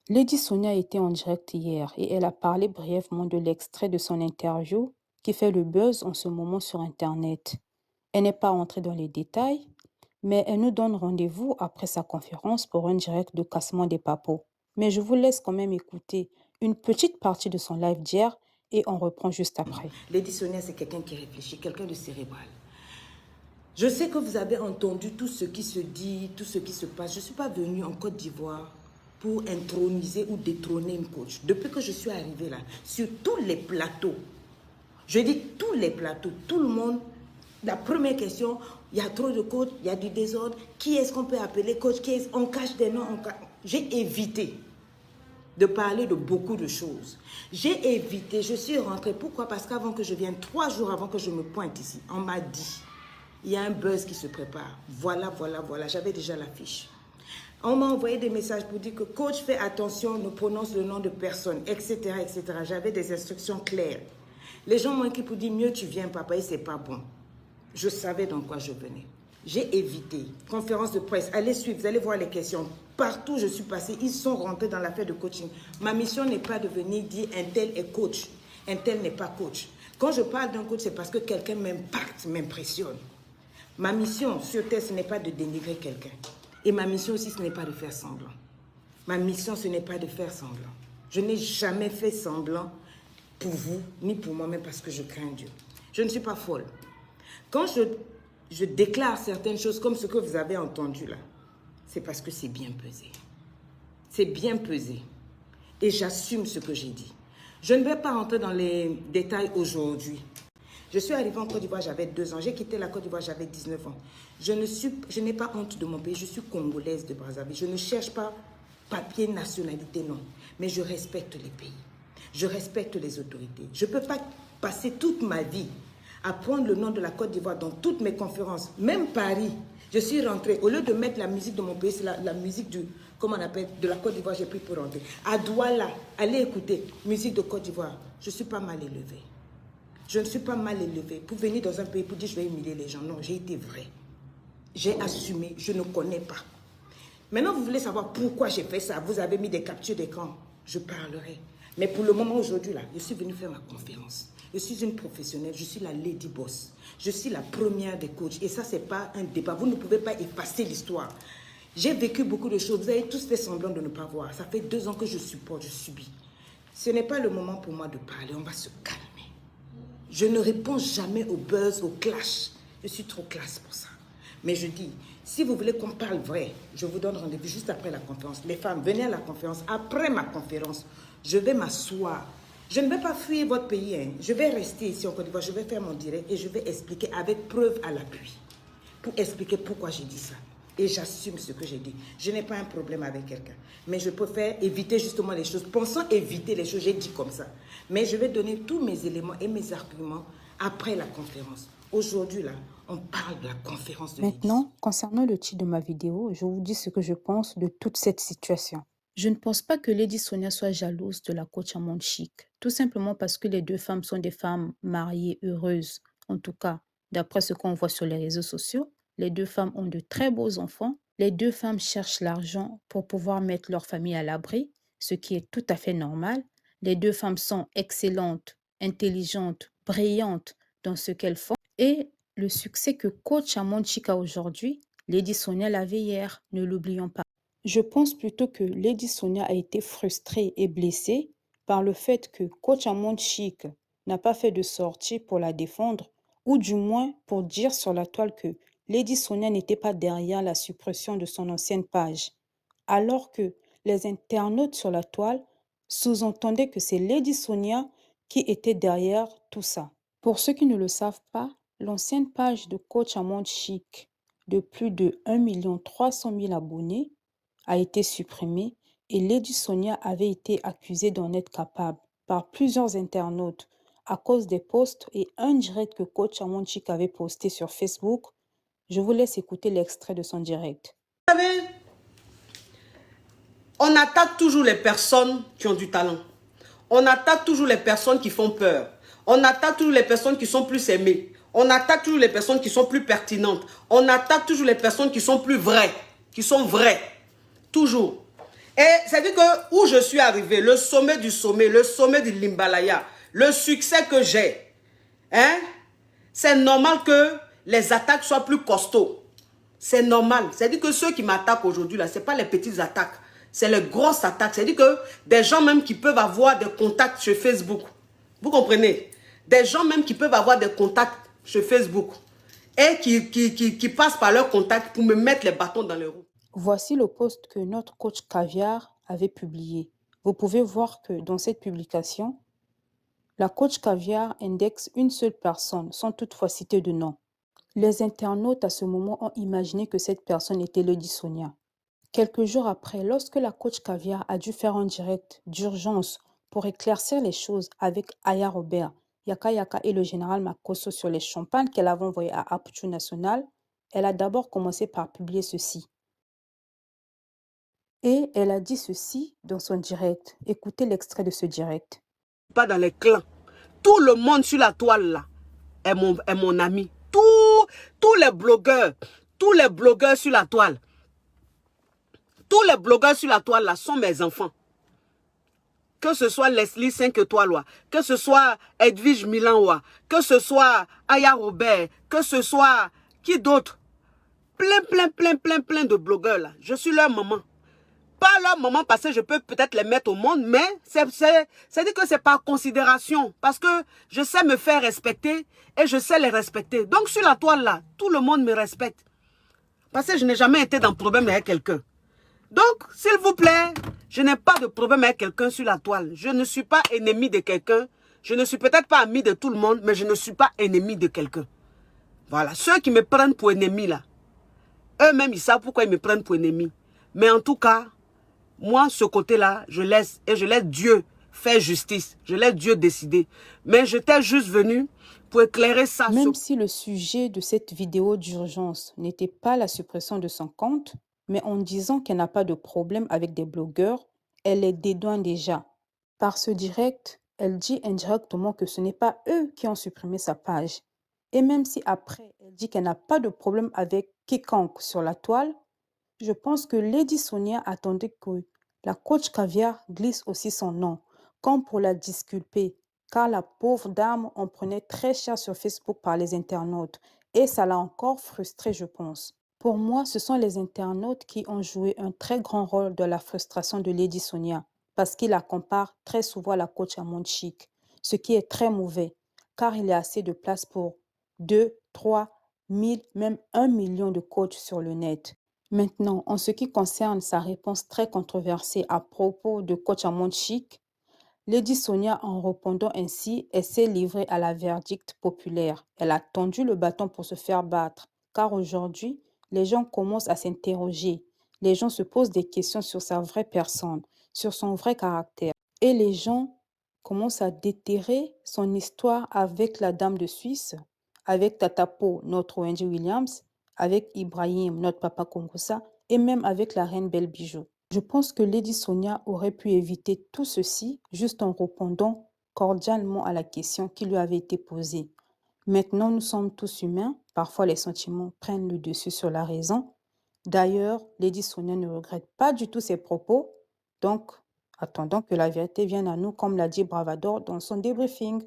Lady Sonia était en direct hier et elle a parlé brièvement de l'extrait de son interview qui fait le buzz en ce moment sur Internet. Elle n'est pas entrée dans les détails, mais elle nous donne rendez-vous après sa conférence pour un direct de cassement des papeaux. Mais je vous laisse quand même écouter une petite partie de son live d'hier et on reprend juste après. Lady Sonia, c'est quelqu'un qui réfléchit, quelqu'un de cérébral. Je sais que vous avez entendu tout ce qui se dit, tout ce qui se passe. Je ne suis pas venue en Côte d'Ivoire pour introniser ou détrôner une coach. Depuis que je suis arrivée là, sur tous les plateaux, je dis tous les plateaux, tout le monde, la première question, il y a trop de coachs, il y a du désordre. Qui est-ce qu'on peut appeler coach? On cache des noms. J'ai évité de parler de beaucoup de choses. J'ai évité, je suis rentrée. Pourquoi? Parce qu'avant que je vienne, 3 jours avant que je me pointe ici, on m'a dit, il y a un buzz qui se prépare. Voilà, voilà, voilà. J'avais déjà l'affiche. On m'a envoyé des messages pour dire que coach, fais attention, ne prononce le nom de personne, etc., etc. J'avais des instructions claires. Les gens m'ont écrit pour dire, mieux tu viens, papa, et c'est pas bon. Je savais dans quoi je venais. J'ai évité. Conférence de presse, allez suivre, vous allez voir les questions. Partout où je suis passée, ils sont rentrés dans l'affaire de coaching. Ma mission n'est pas de venir dire un tel est coach, un tel n'est pas coach. Quand je parle d'un coach, c'est parce que quelqu'un m'impacte, m'impressionne. Ma mission sur Terre, ce n'est pas de dénigrer quelqu'un. Et ma mission aussi, ce n'est pas de faire semblant. Ma mission, ce n'est pas de faire semblant. Je n'ai jamais fait semblant pour vous, ni pour moi-même, parce que je crains Dieu. Je ne suis pas folle. Quand je déclare certaines choses comme ce que vous avez entendu là, c'est parce que c'est bien pesé. C'est bien pesé. Et j'assume ce que j'ai dit. Je ne vais pas rentrer dans les détails aujourd'hui. Je suis arrivée en Côte d'Ivoire, j'avais 2 ans. J'ai quitté la Côte d'Ivoire, j'avais 19 ans. Je n'ai pas honte de mon pays. Je suis congolaise de Brazzaville. Je ne cherche pas papier, nationalité, non. Mais je respecte les pays. Je respecte les autorités. Je ne peux pas passer toute ma vie à prendre le nom de la Côte d'Ivoire dans toutes mes conférences. Même Paris, je suis rentrée. Au lieu de mettre la musique de mon pays, c'est la musique comment on appelle, de la Côte d'Ivoire, j'ai pris pour rentrer. À Douala, allez écouter, musique de Côte d'Ivoire. Je ne suis pas mal élevée. Je ne suis pas mal élevée pour venir dans un pays pour dire je vais humilier les gens. Non, j'ai été vraie. J'ai assumé, je ne connais pas. Maintenant, vous voulez savoir pourquoi j'ai fait ça. Vous avez mis des captures d'écran. Je parlerai. Mais pour le moment, aujourd'hui, là, je suis venue faire ma conférence. Je suis une professionnelle, je suis la lady boss. Je suis la première des coachs. Et ça, ce n'est pas un débat. Vous ne pouvez pas effacer l'histoire. J'ai vécu beaucoup de choses. Vous avez tous fait semblant de ne pas voir. Ça fait 2 ans que je supporte, je subis. Ce n'est pas le moment pour moi de parler. On va se calmer. Je ne réponds jamais au buzz, au clash. Je suis trop classe pour ça. Mais je dis, si vous voulez qu'on parle vrai, je vous donne rendez-vous juste après la conférence. Les femmes, venez à la conférence. Après ma conférence, je vais m'asseoir. Je ne vais pas fuir votre pays. Hein. Je vais rester ici en Côte d'Ivoire. Je vais faire mon direct et je vais expliquer avec preuve à l'appui. Pour expliquer pourquoi j'ai dit ça. Et j'assume ce que j'ai dit. Je n'ai pas un problème avec quelqu'un. Mais je préfère éviter justement les choses. Pensant éviter les choses, j'ai dit comme ça. Mais je vais donner tous mes éléments et mes arguments après la conférence. Aujourd'hui, là, on parle de la conférence de Maintenant, concernant le titre de ma vidéo, je vous dis ce que je pense de toute cette situation. Je ne pense pas que Lady Sonia soit jalouse de la coach Amande Chic, tout simplement parce que les 2 femmes sont des femmes mariées, heureuses. En tout cas, d'après ce qu'on voit sur les réseaux sociaux, les 2 femmes ont de très beaux enfants. Les 2 femmes cherchent l'argent pour pouvoir mettre leur famille à l'abri, ce qui est tout à fait normal. Les 2 femmes sont excellentes, intelligentes, brillantes dans ce qu'elles font. Et le succès que coach Amande Chic a aujourd'hui, Lady Sonia l'avait hier, ne l'oublions pas. Je pense plutôt que Lady Sonia a été frustrée et blessée par le fait que coach Amande Chic n'a pas fait de sortie pour la défendre, ou du moins pour dire sur la toile que Lady Sonia n'était pas derrière la suppression de son ancienne page, alors que les internautes sur la toile sous-entendaient que c'est Lady Sonia qui était derrière tout ça. Pour ceux qui ne le savent pas, l'ancienne page de coach Amande Chic de plus de 1 300 000 abonnés a été supprimée et Lady Sonia avait été accusée d'en être capable par plusieurs internautes à cause des posts et un direct que coach Amande Chic avait posté sur Facebook. Je vous laisse écouter l'extrait de son direct. Vous savez, on attaque toujours les personnes qui ont du talent. On attaque toujours les personnes qui font peur. On attaque toujours les personnes qui sont plus aimées. On attaque toujours les personnes qui sont plus pertinentes. On attaque toujours les personnes qui sont plus vraies. Qui sont vraies. Toujours. Et c'est-à-dire que où je suis arrivé, le sommet du sommet, le sommet du l'Himalaya, le succès que j'ai, hein, c'est normal que les attaques soient plus costauds. C'est normal. C'est-à-dire que ceux qui m'attaquent aujourd'hui, là, ce n'est pas les petites attaques. C'est les grosses attaques. C'est-à-dire que des gens même qui peuvent avoir des contacts sur Facebook. Vous comprenez? Des gens même qui peuvent avoir des contacts sur Facebook. Et qui passent par leurs contacts pour me mettre les bâtons dans les roues. Voici le post que notre coach Caviar avait publié. Vous pouvez voir que dans cette publication, la coach Caviar indexe une seule personne sans toutefois citer de nom. Les internautes à ce moment ont imaginé que cette personne était Lady Sonia. Quelques jours après, lorsque la coach Caviar a dû faire un direct d'urgence pour éclaircir les choses avec Aya Robert, Yaka Yaka et le général Makosso sur les champagnes qu'elle avait envoyés à Apuchu National, elle a d'abord commencé par publier ceci. Et elle a dit ceci dans son direct. Écoutez l'extrait de ce direct. Pas dans les clans. Tout le monde sur la toile là est mon ami. Tous les blogueurs sur la toile. Tous les blogueurs sur la toile là sont mes enfants. Que ce soit Leslie 5 étoiles, que ce soit Edwige Milan, que ce soit Aya Robert, que ce soit qui d'autre. Plein de blogueurs là. Je suis leur maman. Pas leur maman parce que je peux peut-être les mettre au monde, mais c'est-à-dire que c'est par considération. Parce que je sais me faire respecter et je sais les respecter. Donc sur la toile là, tout le monde me respecte. Parce que je n'ai jamais été dans problème avec quelqu'un. Donc, s'il vous plaît, je n'ai pas de problème avec quelqu'un sur la toile. Je ne suis pas ennemi de quelqu'un. Je ne suis peut-être pas ami de tout le monde, mais je ne suis pas ennemi de quelqu'un. Voilà. Ceux qui me prennent pour ennemi là, eux-mêmes, ils savent pourquoi ils me prennent pour ennemi. Mais en tout cas, moi, ce côté-là, je laisse Dieu faire justice. Je laisse Dieu décider. Mais j'étais juste venu pour éclairer ça. Même si le sujet de cette vidéo d'urgence n'était pas la suppression de son compte, mais en disant qu'elle n'a pas de problème avec des blogueurs, elle les dédouane déjà. Par ce direct, elle dit indirectement que ce n'est pas eux qui ont supprimé sa page. Et même si après, elle dit qu'elle n'a pas de problème avec quiconque sur la toile, je pense que Lady Sonia attendait que la coach Caviar glisse aussi son nom, comme pour la disculper, car la pauvre dame en prenait très cher sur Facebook par les internautes, et ça l'a encore frustrée, je pense. Pour moi, ce sont les internautes qui ont joué un très grand rôle dans la frustration de Lady Sonia, parce qu'ils la comparent très souvent à la coach à Monde Chic, ce qui est très mauvais, car il y a assez de place pour 2, 3, 1000, même 1 million de coachs sur le net. Maintenant, en ce qui concerne sa réponse très controversée à propos de coach à Monde Chic, Lady Sonia, en répondant ainsi, s'est livrée à la verdict populaire. Elle a tendu le bâton pour se faire battre, car aujourd'hui, les gens commencent à s'interroger. Les gens se posent des questions sur sa vraie personne, sur son vrai caractère. Et les gens commencent à déterrer son histoire avec la dame de Suisse, avec Tatapo, notre Wendy Williams, avec Ibrahim, notre papa Kongosa, et même avec la reine Belle Bijou. Je pense que Lady Sonia aurait pu éviter tout ceci juste en répondant cordialement à la question qui lui avait été posée. Maintenant, nous sommes tous humains. Parfois, les sentiments prennent le dessus sur la raison. D'ailleurs, Lady Sonia ne regrette pas du tout ses propos. Donc, attendons que la vérité vienne à nous, comme l'a dit Bravador dans son débriefing.